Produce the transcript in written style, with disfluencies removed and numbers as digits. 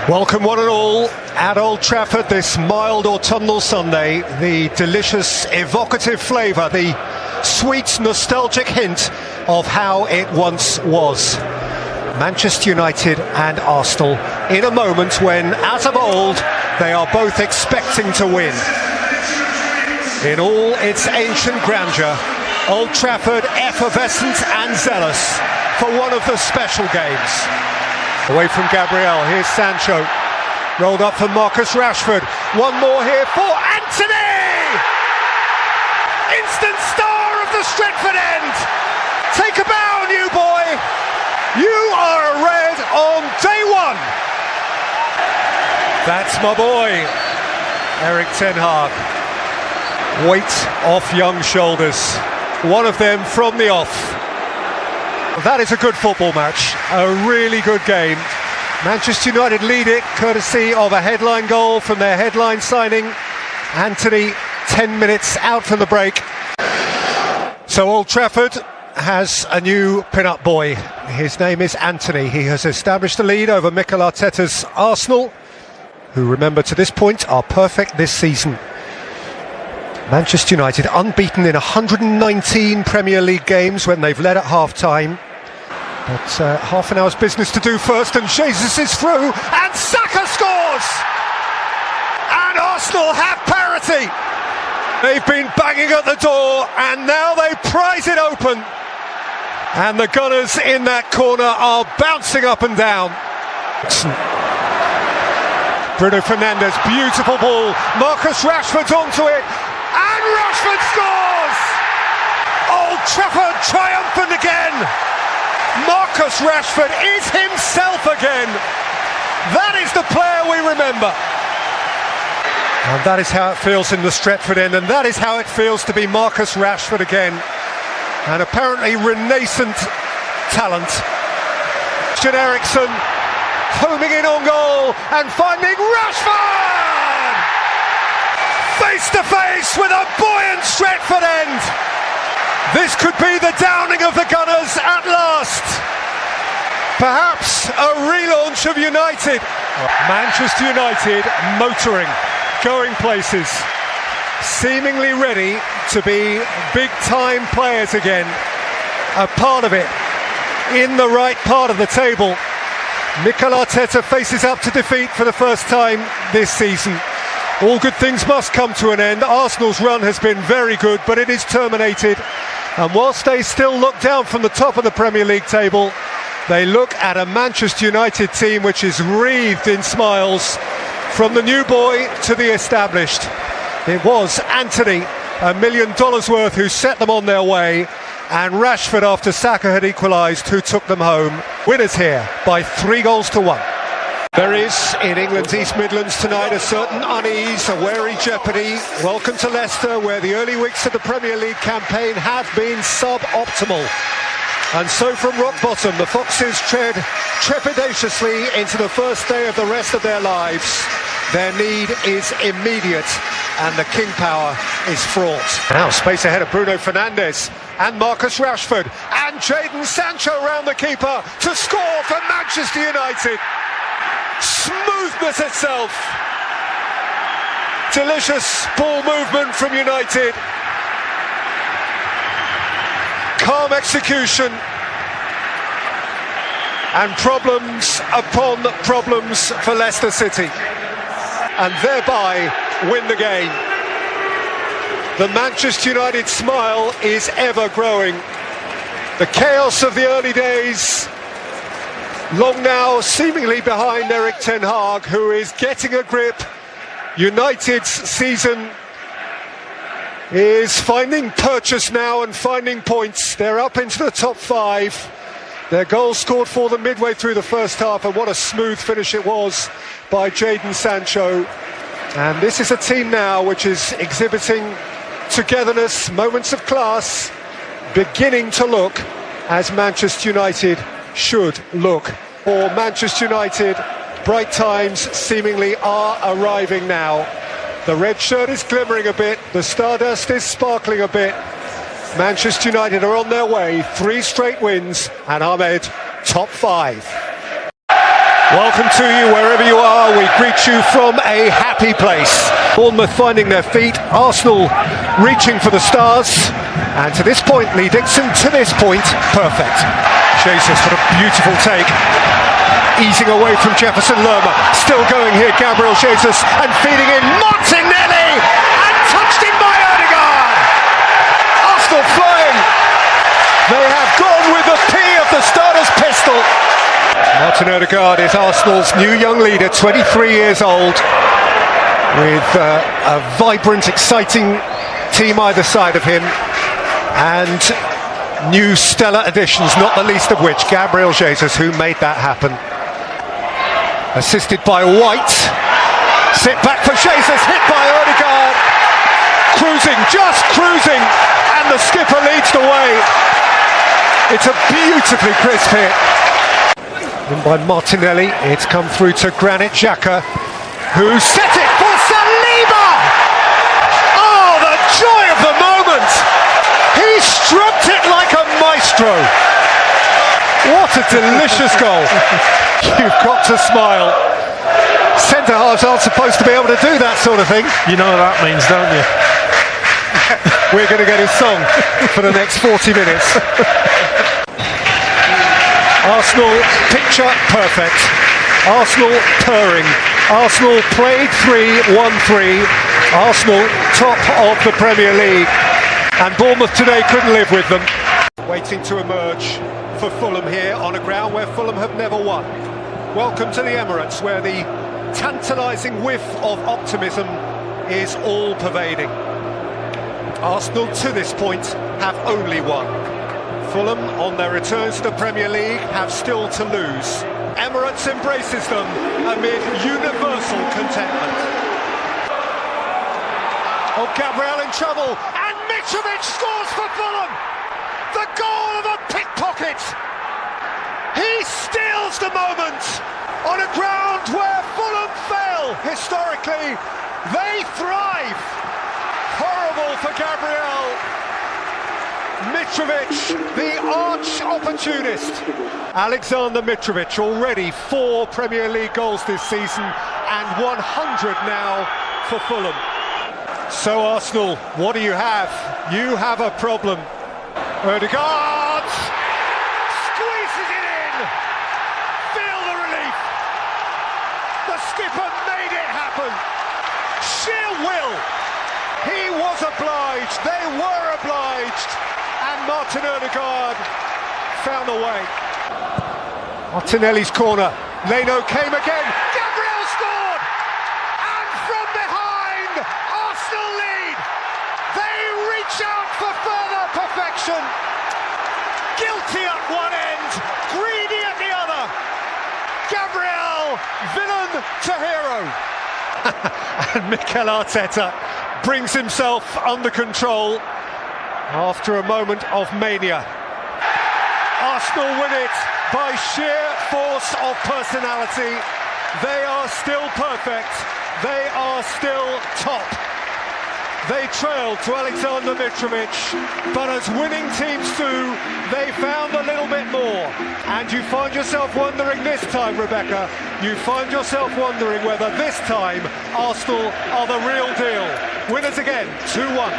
Welcome one and all at Old Trafford this mild autumnal Sunday. The delicious evocative flavour, the sweet nostalgic hint of how it once was. Manchester United and Arsenal in a moment when, as of old, they are both expecting to win. In all its ancient grandeur, Old Trafford effervescent and zealous for one of the special games. Away from Gabriel, here's Sancho. Rolled up for Marcus Rashford. One more here for Anthony! Instant star of the Stretford end! Take a bow, new boy! You are a red on day one! That's my boy, Erik ten Hag. Weight off young shoulders. One of them from the off. That is a good football match, a really good game. Manchester United lead it courtesy of a headline goal from their headline signing. Anthony, 10 minutes out from the break. So Old Trafford has a new pin-up boy. His name is Anthony. He has established a lead over Mikel Arteta's Arsenal, who, remember, to this point are perfect this season. Manchester United unbeaten in 119 Premier League games when they've led at half-time. But half an hour's business to do first, and Jesus is through, and Saka scores! And Arsenal have parity! They've been banging at the door, and now they prise it open. And the Gunners in that corner are bouncing up and down. Bruno Fernandes, beautiful ball. Marcus Rashford's onto it, and Rashford scores! Old Trafford triumphant again! Marcus Rashford is himself again. That is the player we remember. And that is how it feels in the Stretford end, and that is how it feels to be Marcus Rashford again. An apparently renascent talent. Christian Eriksen homing in on goal and finding Rashford! Face to face with a buoyant Stretford end. This could be the downing of the Gunners at last. Perhaps a relaunch of United. Manchester United motoring, going places, seemingly ready to be big-time players again. A part of it, in the right part of the table. Mikel Arteta faces up to defeat for the first time this season. All good things must come to an end. Arsenal's run has been very good, but it is terminated. And whilst they still look down from the top of the Premier League table, they look at a Manchester United team which is wreathed in smiles, from the new boy to the established. It was Anthony, $1 million worth, who set them on their way, and Rashford, after Saka had equalised, who took them home. Winners here by 3-1. There is, in England's East Midlands tonight, a certain unease, a wary jeopardy. Welcome to Leicester, where the early weeks of the Premier League campaign have been suboptimal. And so from rock bottom, the Foxes tread trepidatiously into the first day of the rest of their lives. Their need is immediate, and the king power is fraught. Now space ahead of Bruno Fernandes and Marcus Rashford, and Jadon Sancho round the keeper to score for Manchester United. Smoothness itself. Delicious ball movement from United. Calm execution. And problems upon problems for Leicester City. And thereby win the game. The Manchester United smile is ever growing. The chaos of the early days, long now seemingly behind Erik ten Hag, who is getting a grip. United's season is finding purchase now and finding points. They're up into the top 5. Their goal scored for them midway through the first half, and what a smooth finish it was by Jadon Sancho. And this is a team now which is exhibiting togetherness, moments of class, beginning to look as Manchester United should look. For Manchester United, bright times seemingly are arriving now. The red shirt is glimmering a bit, the stardust is sparkling a bit. Manchester United are on their way, 3 straight wins, and Ahmed, top 5. Welcome to you wherever you are greet you from a happy place. Bournemouth finding their feet, Arsenal reaching for the stars, and to this point, Lee Dixon, to this point, perfect. Jesus, what a beautiful take. Easing away from Jefferson Lerma, still going here, Gabriel Jesus, and feeding in Martinelli, and touched in by Odegaard. Arsenal flying. They have gone with the P of the starter's pistol. Martin Odegaard is Arsenal's new young leader, 23 years old, with a vibrant, exciting team either side of him, and new stellar additions, not the least of which Gabriel Jesus, who made that happen. Assisted by White, sit back for Jesus, hit by Odegaard, cruising, just cruising, and the skipper leads the way. It's a beautifully crisp hit. In by Martinelli, it's come through to Granit Xhaka, who set it for Saliba! Oh, the joy of the moment! He stroked it like a maestro. What a delicious goal. You've got to smile. Centre-halves aren't supposed to be able to do that sort of thing. You know what that means, don't you? We're going to get his song for the next 40 minutes. Arsenal picture perfect. Arsenal purring. Arsenal played 3-1-3. Arsenal top of the Premier League. And Bournemouth today couldn't live with them. Waiting to emerge for Fulham here on a ground where Fulham have never won. Welcome to the Emirates, where the tantalising whiff of optimism is all-pervading. Arsenal to this point have only won. Fulham, on their return to the Premier League, have still to lose. Emirates embraces them amid universal contentment. Oh, Gabriel in trouble, and Mitrovic scores for Fulham! The goal of a pickpocket! He steals the moment on a ground where Fulham fail. Historically, they thrive. Horrible for Gabriel. Mitrovic, the arch opportunist. Alexander Mitrovic, already 4 Premier League goals this season and 100 now for Fulham. So Arsenal, what do you have? You have a problem. Odegaard squeezes it in. Feel the relief. The skipper made it happen. Sheer will. He was obliged. They were obliged. And Martin Odegaard found a way. Martinelli's corner. Leno came again. Gabriel scored. And from behind, Arsenal lead. They reach out for further perfection. Guilty at one end, greedy at the other. Gabriel, villain to hero. And Mikel Arteta brings himself under control after a moment of mania. Arsenal win it by sheer force of personality. They are still perfect. They are still top. They trailed to Alexander Mitrovic, but as winning teams do, they found a little bit more. And you find yourself wondering this time, Rebecca, you find yourself wondering whether this time Arsenal are the real deal. Winners again, 2-1.